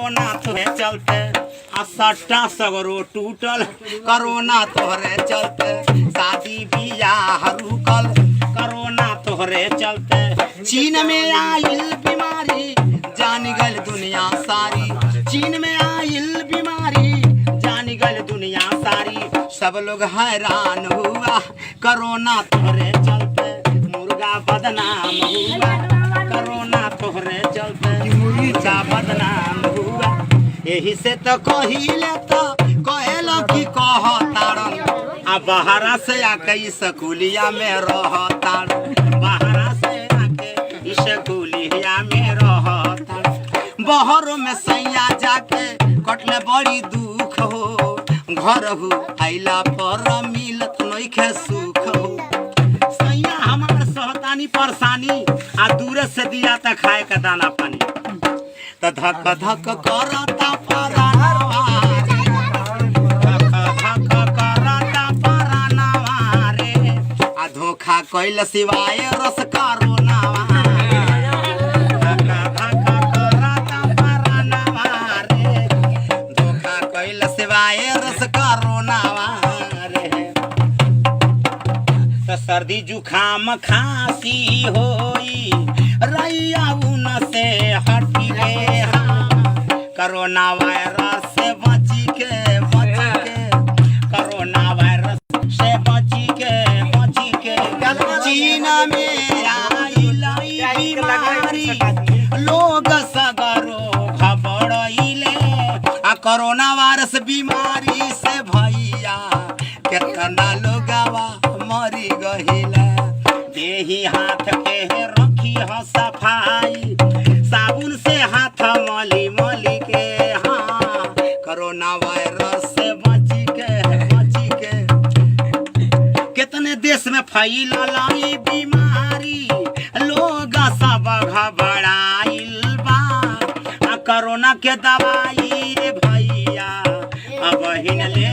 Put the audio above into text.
corona तोहरे चलते आ सट्टा सगरो टूटल कोरोना तोहरे चलते शादी बियाह रुकल कोरोना तोहरे चलते चीन में आइल बीमारी जान गल दुनिया सारी चीन में आइल बीमारी जान गल दुनिया सारी सब लोग हैरान हुआ कोरोना तोहरे चलते मुर्गा बदनाम हुआ कोरोना तोहरे चलते मुर्गा बदनाम हुआ यही से तो कहिले तो कहेलो कि कहतारन आ बाहरा से आके स्कूलिया में रहतारन बाहरा से आके स्कूलिया में रहतारन बहरों में सैया जाके कटले बड़ी दुख हो घर हो आइला पर मिलत नइखे सुख हो सैया हमार सहतानी परेशानी आ दूर से दिया त खाए का दाना पानी त धक धक करता परानवा धक धक करता परानवा रे आ धोखा कइल सिवाय रस करोनावा धक धक करता परानवा रे धोखा कइल सिवाय रस करोनावा रे त सर्दी जुखाम खांसी होई रैया उन से हटी रे कोरोना वायरस से बची के कोरोना वायरस से बची के चीन में आई बीमारी लोग सगरो घबराइले आ कोरोना वायरस बीमारी से भैया कितना लोगवा मरी गहिले देही हाथ के रखी ह सफाई साबुन से हाथ मली मली के हाँ कोरोना वायरस से बची के कितने देश में फैलल ई बीमारी लोग सब घबराइल बा आ कोरोना के दवाई रे भैया अब हिन ले